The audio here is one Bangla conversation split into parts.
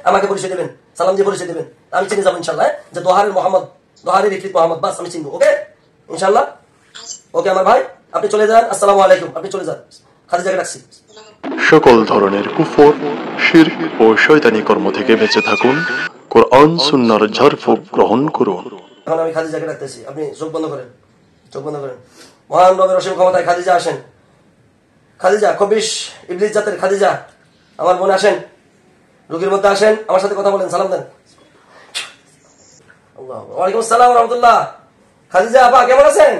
আমাকে পরিচয় দেবেন, সালাম দিয়ে পরিচয় দেবেন, আমি চিনে যাবো ইনশাল্লাহ, যে দোহারের মোহাম্মদ, দোহারের ইফরিত মোহাম্মদ, বাস আমি চিনবো। ওকে ইনশাল্লাহ। ওকে আমার ভাই, আপনি চলে যান। আসসালামু আলাইকুম। আপনি চলে যান, খাদিজাকে রাখছি। সকল ধরনের কুফর, শিরক ও শয়তানি কর্ম থেকে বেঁচে থাকুন। কোরআন সুন্নাহর ঝাড়ফুঁক গ্রহণ করুন। এখন আমি খাদিজাকে রাখতেছি, আপনি চোখ বন্ধ করেন, চোখ বন্ধ করেন। মহান রবের অসীম ক্ষমতায় খাদিজা আসেন। খাদিজা, খবিশ ইবলিস জাতের খাদিজা, আমার বোন আসেন, রুগীর মধ্যে আসেন, আমার সাথে কথা বলেন, সালাম দেন। ওয়ালাইকুম আসসালাম রহমতুল্লাহ। খাদিজা আপা কেমন আছেন?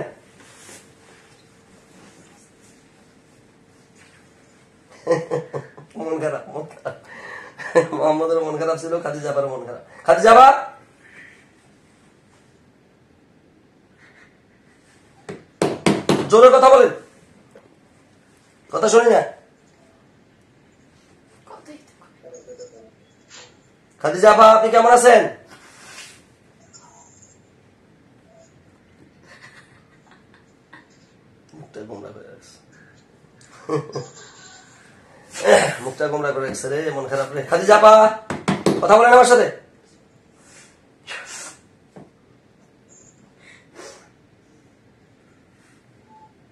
মন খারাপ, মন খারাপ। মোহাম্মদের মন খারাপ ছিল, খাদিজা আপার মন খারাপ। খাদিজা আপা জোরে কথা বলেন, কথা শুনি না। খাদিজা আপা আপনি কেমন আছেন? মুখটা গোমরা করে রাখছে, মুখটা গোমরা করে রাখছে রে, মন খারাপ রে। খাদিজা আপা কথা বলেন আমার সাথে।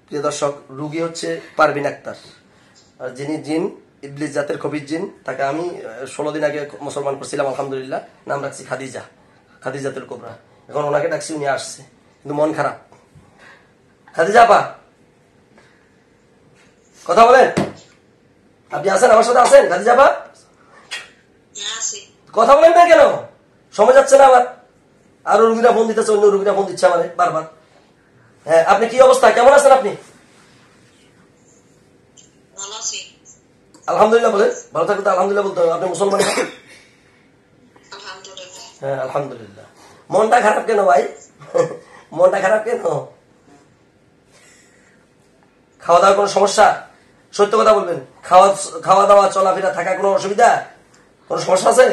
প্রিয় দর্শক, রুগী হচ্ছে পারভিন আক্তার, আর যিনি জিন ইবলিস জাতের খবিজ জিন, তাকে আমি 16 দিন আগে মুসলমান করছিলাম আলহামদুলিল্লাহ। নাম রাখছি খাদিজা, খাদিজাতুল কুবরা। এখন ওনাকে ডাকছি, উনি আসছে, কিন্তু মন খারাপ। খাদিজা আপা কথা বলেন, আপনি আছেন আমার সাথে, আছেন খাদিজা আপা? কথা বলেন না কেন? সময় যাচ্ছে না আবার, আরো রুগীরা ফোন দিতেছে, অন্য রুগীরা ফোন দিচ্ছে আমাদের বারবার। হ্যাঁ, আপনি কি অবস্থা, কেমন আছেন আপনি? আলহামদুলিল্লাহ বলেন, ভালো থাকলে তো আলহামদুলিল্লাহ বলতে হবে। আপনি মুসলমান? হ্যাঁ আলহামদুলিল্লাহ। মনটা খারাপ কেন ভাই? মনটা খারাপ কেন? খাওয়া দাওয়ার কোনো সমস্যা? সত্য কথা বলবেন, খাওয়া দাওয়া চলাফেরা থাকা কোনো অসুবিধা, কোনো সমস্যা আছে?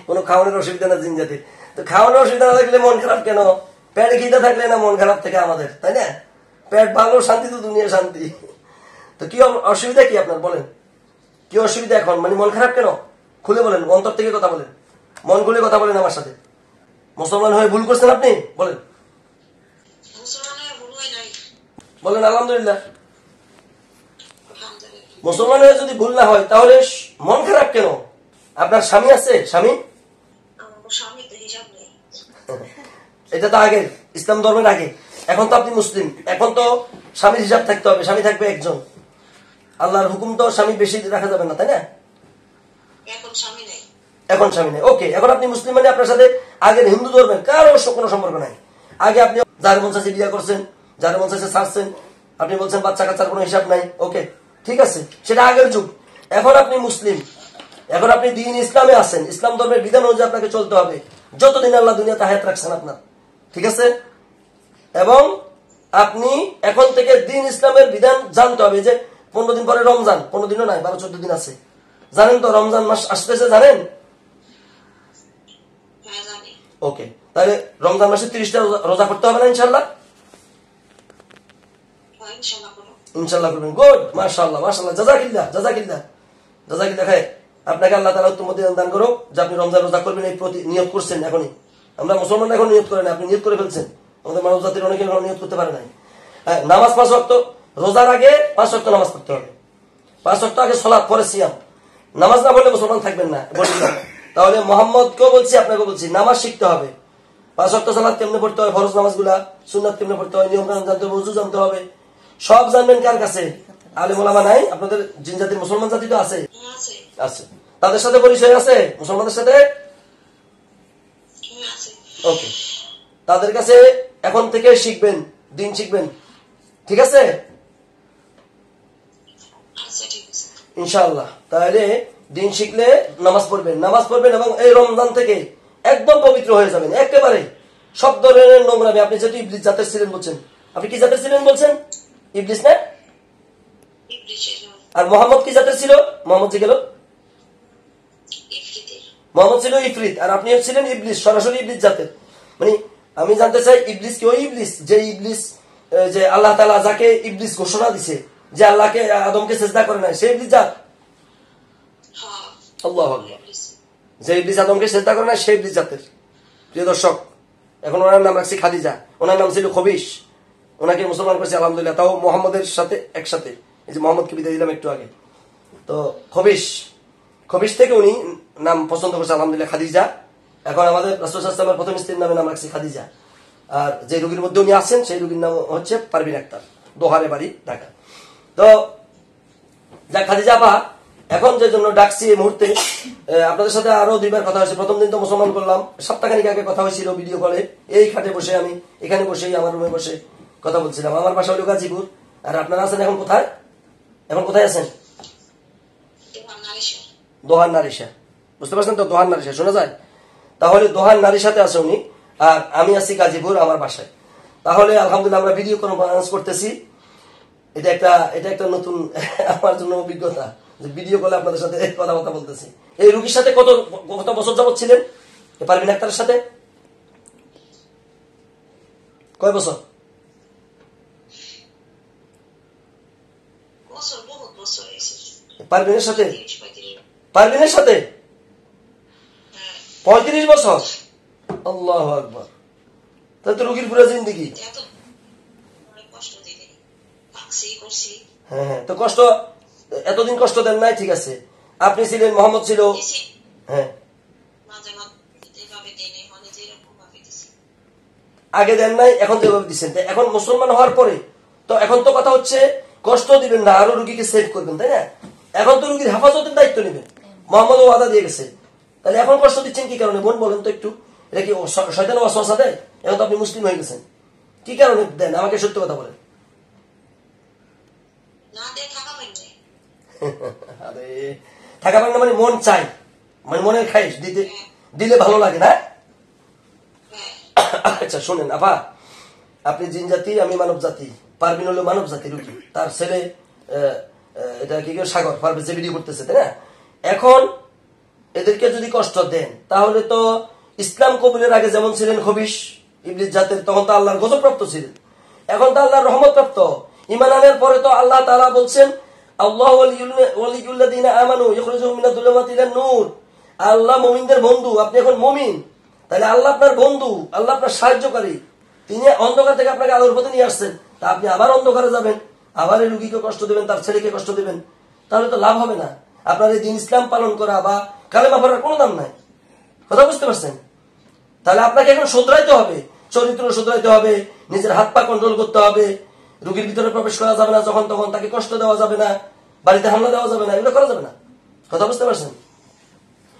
কোনো খাওয়ানোর অসুবিধা না জিন জাতির? তো খাওয়ানোর অসুবিধা না থাকলে মন খারাপ কেন? পেট খিদে থাকলে না মন খারাপ থেকে আমাদের, তাই না? পেট ভালো শান্তি তো দুনিয়া শান্তি। তো কি অসুবিধা কি আপনার বলেন, কি অসুবিধা এখন, মানে মন খারাপ কেন? খুলে বলেন, অন্তর থেকে কথা বলেন, মন খুলে কথা বলেন আমার সাথে। মুসলমান হয়ে ভুল করছেন আপনি, বলেন বলেন আলহামদুলিল্লাহ। মুসলমান হয়ে যদি ভুল না হয় তাহলে মন খারাপ কেন? আপনার স্বামী আছে? স্বামী এটা তো আগে ইসলাম ধর্মের আগে, এখন তো আপনি মুসলিম, এখন তো স্বামীর হিসাব থাকতে হবে, স্বামী থাকবে একজন। আল্লাহর হুকুম তো স্বামী বেশি রাখা যাবে না, তাই না? এখন স্বামী নেই, ওকে। এখন আপনি মুসলিম, মানে আপনার সাথে আগের হিন্দু ধর্মের কারো কোনো সম্পর্ক নাই। আগে আপনি যার মন চাইছে বিয়ে করছেন, যার মন চাইছে ছাড়ছেন, আপনি বলছেন বাচ্চা কাচ্চার কোনো হিসাব নাই, ওকে ঠিক আছে, সেটা আগের যুগ। এখন আপনি মুসলিম, এখন আপনি দ্বীন ইসলামে আছেন, ইসলাম ধর্মের বিধান অনুযায়ী আপনাকে চলতে হবে যতদিন আল্লাহ দুনিয়াতে হায়াত রাখছেন আপনার, ঠিক আছে? এবং আপনি এখন থেকে দ্বীন ইসলামের বিধান জানতে হবে। যে 15 দিন পরে রমজান, 15 দিনও নাই, 12-14 দিন আছে, জানেন তো? রমজান মাস আসতেছে, জানেন? ওকে, তাহলে রমজান মাসে 30টা রোজা করতে হবে না ইনশাল্লাহ? ইনশাল্লাহ করবেন, গুড, মাশাআল্লাহ মাশাআল্লাহ, জাযাকিল্লাহ জাযাকিল্লাহ জাযাকিল্লাহ খায়। আপনাকে আল্লাহ তাআলা উত্তম প্রতিদান দান করুক যে আপনি রমজান রোজা করবেন, এই প্রতি নিয়ত করছেন এখনই। আমরা মুসলমানরা এখন নিয়ত করে না, আপনি নিয়ত করে ফেলছেন। আমাদের মানব জাতির অনেকে নিয়ত করতে পারে নাই। নামাজ 5 ওয়াক্ত, রোজার আগে 5 ওয়াক্ত নামাজ পড়তে হবে, 5 ওয়াক্ত আগে সালাত, পরে সিয়াম। নামাজ না পড়লে মুসলমান থাকবেন না, বলবেন না। তাহলে মোহাম্মদকেও বলছি, আপনাকে বলছি, নামাজ শিখতে হবে। 5 ওয়াক্ত সালাত কেমনে পড়তে হয়, ফরজ নামাজগুলা, সুন্নাত কেমনে পড়তে হয়, নিয়ম কানুন জানতে হবে, ওযু জানতে হবে, সব জানবেন কার কাছে? আলেম ওলামা নাই? আপনাদের জিন জাতির মুসলমান জাতি তো আছে, আছে, তাদের সাথে পরিচয় আছে, মুসলমানদের সাথে, ওকে। তাদের কাছে এখন থেকে শিখবেন, দিন শিখবেন, ঠিক আছে ইনশাআল্লাহ। তাহলে দিন শিখলে নামাজ পড়বেন, নামাজ পড়বেন, এবং এই রমজান থেকে একদম পবিত্র হয়ে যাবেন একেবারে। সব ধরনের নোংরামি, আপনি যেহেতু ইবলিস জাতের ছিলেন বলছেন, আপনি কি জাতের ছিলেন বলছেন? ইবলিস না? আর মোহাম্মদ কি জাতের ছিল? মোহাম্মদ যে গেল, মোহাম্মদ ছিল ইফরিত, আর আপনি ছিলেন ইবলিস, সরাসরি ইবলিস জাতের। মানে আমি জানতে চাই, ইবলিস কি ওই ইবলিস যে ইবলিস, যে আল্লাহ তাআলা যাকে ইবলিস ঘোষণা দিছে যে আল্লাহকে আদমকে সিজদা করে নাই, সেই ইবলিস জাত? আল্লাহু আকবার। যে ইবলিস আদমকে সেজদা করে না সেই ইবলিস জাতের। প্রিয় দর্শক, এখন ওনার নাম রাখছি খাদিজা, ওনার নাম ছিল খবিশ, ওনাকে মুসলমান করেছি আলহামদুলিল্লাহ, তাও মোহাম্মদের সাথে একসাথে। এই যে মোহাম্মদকে বিদায় দিলাম একটু আগে, তো খবিশ, খবিশ থেকে উনি নাম পছন্দ করছে আলহামদুলিল্লাহ খাদিজা। এখন আমাদের রাসূল সাল্লাল্লাহু আলাইহি ওয়াসাল্লামের প্রথম স্ত্রীর নামে নাম রাখছি খাদিজা। আর যে রোগীর মধ্যে উনি আছেন সেই রোগীর নাম হচ্ছে পারভিন আক্তার, দোহারে বাড়ি, ঢাকা। তো যা খাদিজা আপা, এখন যে জন্য ডাকছি এই মুহূর্তে, আপনাদের সাথে আরো দুইবার কথা হয়েছে। প্রথম দিন তো মুসলমান করলাম, সপ্তাহখানিক আগে কথা হয়েছিল ভিডিও কলে, এই খাটে বসে, আমি এখানে বসেই আমার রুমে বসে কথা বলছিলাম। আমার বাসা হলো গাজীপুর, আর আপনারা আছেন এখন কোথায়? এখন কোথায় আছেন? দোহার নারিশা, বুঝতে পারছেন তো? দোহার নারিশা শোনা যায়? তাহলে দোহার নারিশাতে আছে উনি, আর আমি আছি গাজীপুর আমার বাসায়। তাহলে আলহামদুলিল্লাহ আমরা ভিডিও কনফারেন্স করতেছি। এটা একটা নতুন আমার জন্য অভিজ্ঞতা, যে ভিডিও কলে আপনাদের সাথে কথাবার্তা বলতেছি। এই রুগীর সাথে কত বছর যাবত ছিলেন? পারভিন আক্তারের সাথে কয় বছর? পারভিনের সাথে 35 বছর। আল্লাহু আকবার। তাহলে তো রুগীর পুরো জিন্দেগি। হ্যাঁ হ্যাঁ, তো কষ্ট এতদিন কষ্ট দেন নাই, ঠিক আছে। আপনি ছিলেন, মোহাম্মদ ছিল, হ্যাঁ আগে দেন নাই, এখন যেভাবে দিচ্ছেন। এখন মুসলমান হওয়ার পরে তো এখন তো কথা হচ্ছে কষ্ট দিবেন না, আরো রুগীকে সেভ করবেন, তাই না? এখন তো রুগীর হেফাজতের দায়িত্ব নেবেন, মোহাম্মদ ওয়াদা দিয়ে গেছে। তাহলে এখন কষ্ট দিচ্ছেন কি কারণে? বোন বলেন তো একটু। এটা কি শয়তান ওয়াসওয়াসা দেয়? এখন তো আপনি মুসলিম হয়ে গেছেন, কি কারণে দেন? আমাকে সত্য কথা বলেন। আরে থাকা পারেন না মানে মন চাই, মানে মনের খাইশ দিলে ভালো লাগে না? আচ্ছা শোনেন আপা, আপনি জিন জাতি, আমি মানব জাতি। পারভিন হলো মানব জাতি রুগী, তার ছেলে এটা কি সাগর পারভেজ যে ভিডিও করতেছে, তাই না? এখন এদেরকে যদি কষ্ট দেন, তাহলে তো ইসলাম কবুলের আগে যেমন ছিলেন খবিশ ইবলিস জাতের, তখন তো আল্লাহর গজব প্রাপ্ত ছিলেন। এখন তো আল্লাহর রহমত প্রাপ্ত। ঈমান আনার পরে তো আল্লাহ তাআলা বলছেন, আল্লাহু ওয়ালিয়ুল্লাযিনা আমানু ইখরিজুহুম মিনাজ যুলুমাতি ইলান নূর। আল্লাহ মুমিনদের বন্ধু। আপনি এখন মুমিন, তাহলে আল্লাহ আপনার বন্ধু, আল্লাহ আপনার সাহায্যকারী। তিনি অন্ধকার থেকে আপনাকে আলোর পথে নিয়ে আসছেন, তা আপনি আবার অন্ধকারে যাবেন, আবার এই রুগীকে কষ্ট দেবেন, তার ছেলেকে কষ্ট দেবেন, তাহলে তো লাভ হবে না। আপনার এই দিন ইসলাম পালন করা বা কালেমা পড়ার কোনো দাম নাই। কথা বুঝতে পারছেন? তাহলে আপনাকে এখন শুধরাইতে হবে, চরিত্র শুধরাইতে হবে, নিজের হাত পা কন্ট্রোল করতে হবে। রুগীর ভিতরে প্রবেশ করা যাবে না, যখন তখন তাকে কষ্ট দেওয়া যাবে না, বাড়িতে হামলা দেওয়া যাবে না, এগুলো করা যাবে না। কথা বুঝতে পারছেন?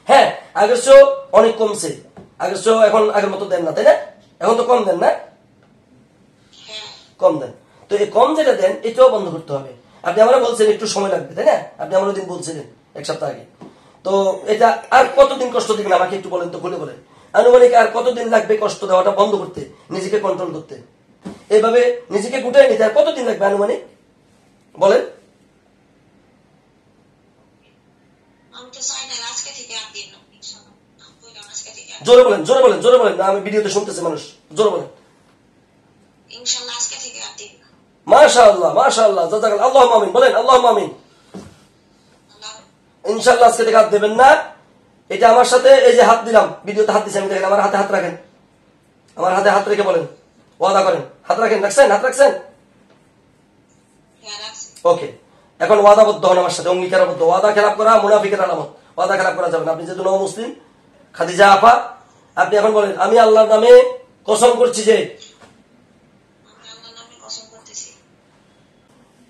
হ্যাঁ, আগের চেয়েও অনেক কমছে, আগের চেয়েও এখন আগের মতো দেন না, তাই না? এখন তো কম দেন না? কম দেন। তো এই কম যেটা দেন এটাও বন্ধ করতে হবে। আপনি আমরা বলছেন একটু সময় লাগবে, তাই না? আপনি আমার দিন বলছিলেন এক সপ্তাহ আগে। তো এটা আর কতদিন কষ্ট দিবেন আমাকে একটু বলেন তো, খুলে বলেন। আনুমানিক আর কতদিন লাগবে কষ্ট দেওয়াটা বন্ধ করতে, নিজেকে কন্ট্রোল করতে, এইভাবে নিজেকে গুটাই নিতে আর কতদিন লাগবে আনুমানিক বলেন? জোরে বলেন, জোরে বলেন, জোরে বলেন। না, আমি ভিডিওতে শুনতেছি মানুষ, জোরে বলেন। মাশাআল্লাহ, মাশাআল্লাহ, জাযাকাল্লাহ, আল্লাহুম্মা আমিন বলেন, আল্লাহুম্মা আমিন। ইনশাআল্লাহ আজকে থেকে হাত দেবেন না। এটা আমার সাথে এই যে হাত দিলাম, ভিডিওতে হাত দিচ্ছি আমি, দেখেন আমার হাতে হাত রাখেন, আমার হাতে হাত রেখে বলেন, ওয়াদা করেন। হাত রাখেন, রাখছেন? হাত রাখছেন? ওকে, এখন ওয়াদাবদ্ধ হন আমার সাথে, অঙ্গীকারবদ্ধ। ওয়াদা খেলাপ করা মুনাফিকের আলামত, ওয়াদা খেলাপ করা যাবে না। আপনি যেহেতু নও মুসলিম, খাদিজা আপা, আপনি এখন বলেন, আমি আল্লাহর নামে কসম করছি যে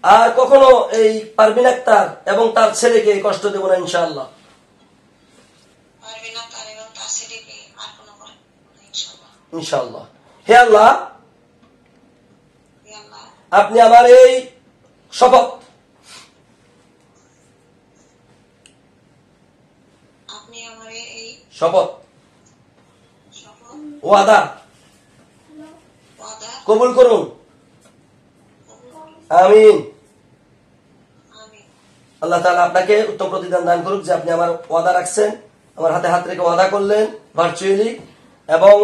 আর কখনো এই পারভিন আক্তার এবং তার ছেলেকে কষ্ট দেব না, ইনশাআল্লাহ। ইনশাআল্লাহ। হে আল্লাহ, আপনি আমার এই শপথ, শপথ, ওয়াদা কবুল করুন। আমিন। আল্লাহ তাআলা আপনাকে উত্তম প্রতিদান দান করুক যে আপনি আমার ওয়াদা রাখছেন, আমার হাতে হাত রেখে ওয়াদা করলেন ভার্চুয়ালি, এবং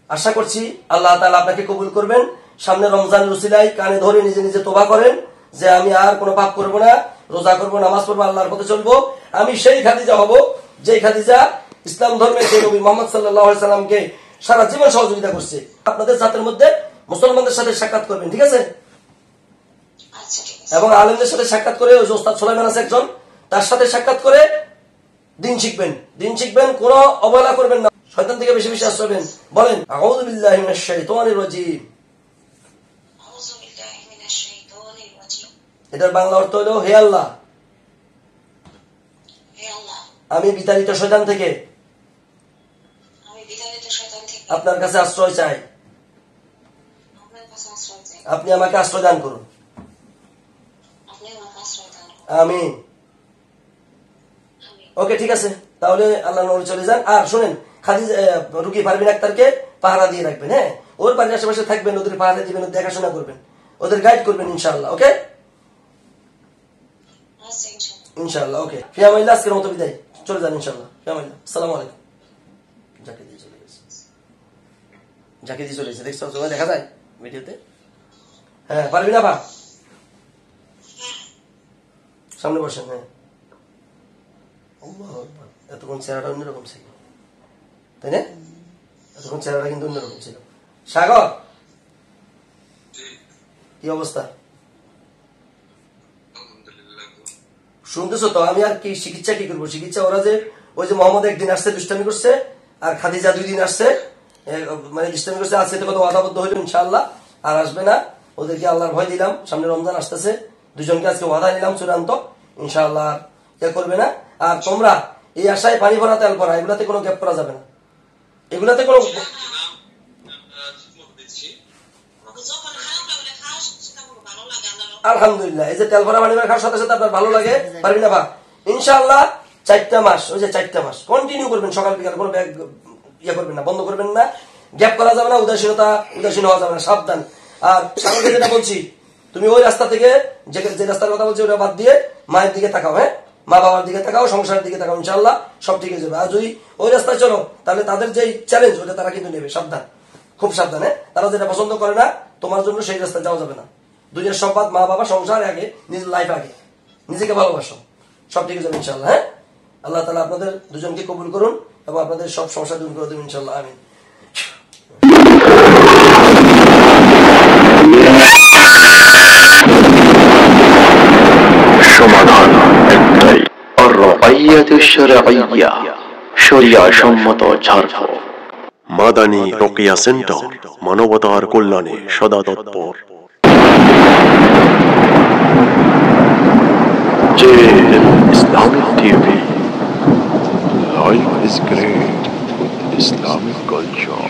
আশা করছি আল্লাহ তাআলা আপনাকে কবুল করবেন। সামনে রমজানের উসিলায় কানে ধরে নিজে নিজে তওবা করেন যে আমি আর কোনো পাপ করব না, রোজা করবো, নামাজ পড়বো, আল্লাহর পথে চলবো। আমি সেই খাদিজা হব যে খাদিজা ইসলাম ধর্মের যে নবী মুহাম্মদ সাল্লাল্লাহু আলাইহি সাল্লামকে সারা জীবন সহযোগিতা করছে। আপনাদের জাতের মধ্যে মুসলমানদের সাথে সাক্ষাৎ করবেন, ঠিক আছে? এবং আলেমদের সাথে সাক্ষাৎ করে, ওই যে ওস্তাদ সুলাইমান আছে একজন, তার সাথে সাক্ষাৎ করে দিন শিখবেন। দিন শিখবেন, কোনো অবহেলা করবেন না, শয়তান থেকে বেশি বেশি আশ্রয় নেবেন। বলেন আউযু বিল্লাহি মিনাশ শাইতানির রাজিম। এটার বাংলা অর্থ হলো, হে আল্লাহ, আমি বিতাড়িত শয়তান থেকে আপনার কাছে আশ্রয় চাই, আপনি আমাকে আশ্রয় দান করুন, আমিন। ওকে, ঠিক আছে, তাহলে আল্লাহ নবী চলে যান। আর শুনেন, খাদিজা রুকি পারভিন আক্তারকে পাহারা দিয়ে রাখবেন, হ্যাঁ? ওর বাড়ির আশেপাশে থাকবেন, ওদের পাহারা দিবেন, দেখাশোনা করবেন, ওদের গাইড করবেন ইনশাআল্লাহ। ওকে ইনশাআল্লাহ। ওকে, ফিয়ামাইল্লাহ, আজকের মতো বিদায়, চলে যান ইনশাআল্লাহ। ফিয়ামাইল্লাহ, আসসালামু আলাইকুম। যাকে দিয়ে চলে গেছে, যাকে দিয়ে চলে গেছে, দেখছো দেখা যায় ভিডিওতে? হ্যাঁ, পারবি না? সামনে বসেন। হ্যাঁ, এতক্ষণ চেহারাটা অন্যরকম ছিল, তাই না? এতক্ষণ চেহারাটা কিন্তু অন্যরকম ছিল। সাগর, কি অবস্থা? শুনতেছো তো? আমি আর কি চিকিৎসা কি করবো? চিকিৎসা ওরা যে ওই যে মোহাম্মদ একদিন আসছে দুষ্টামি করছে, আর খাদিজা 2 দিন আসছে, মানে দুষ্টামি করছে, আজকে তো কত ওয়াদাবদ্ধ হইল ইনশাআল্লাহ আর আসবে না। ওদেরকে আল্লাহর ভয় দিলাম, সামনে রমজান আসতেছে, দুজনকে আজকে ওয়াদা নিলাম চূড়ান্ত, ইনশাআল্লাহ ইয়ে করবে না। আর তোমরা এই আশায় পানি ভরা তেল ভরা, এগুলাতে কোনো গ্যাপ করা যাবে না, এগুলাতে কোনো। আলহামদুলিল্লাহ, এই যে তেল ভরা পানি ভরা খাওয়ার সাথে সাথে আপনার ভালো লাগে, পারবি না? ইনশাআল্লাহ 4টা মাস, ওই যে 4টা মাস কন্টিনিউ করবেন, সকাল বিকাল কোনো ইয়ে করবেন না, বন্ধ করবেন না, গ্যাপ করা যাবে না, উদাসীন হওয়া যাবে না, সাবধান। আর সাগরকে যেটা বলছি, তুমি ওই রাস্তা থেকে যে রাস্তার কথা বলছি ওটা বাদ দিয়ে মায়ের দিকে তাকাও, হ্যাঁ? মা বাবার দিকে তাকাও, সংসারের দিকে তাকাও, ইনশাআল্লাহ সব ঠিক হয়ে যাবে। আর যদি ওই রাস্তায় চলো, তাহলে তাদের যে চ্যালেঞ্জ ওটা তারা কিন্তু নেবে, সাবধান, খুব সাবধান। হ্যাঁ, তারা যেটা পছন্দ করে না তোমার জন্য, সেই রাস্তায় যাওয়া যাবে না। দুনিয়ার সব বাদ, মা বাবা, সংসার আগে, নিজের লাইফ আগে, নিজেকে ভালোবাসো, সব ঠিক হয়ে যাবে ইনশাআল্লাহ। হ্যাঁ, আল্লাহ তাআলা আপনাদের দুজনকে কবুল করুন এবং আপনাদের সব সমস্যা দূর করে দেবেন ইনশাআল্লাহ, আমিন। সমাধান একটাই, আর-রাইয়াতু শারঈয়্যা, শরিয়া সম্মত ঝাড়ফুঁক। মাদানী রোকেয়া সেন্টার, মানবতার কল্যাণে সদা তৎপর। Islamic TV. Life is great with Islamic culture.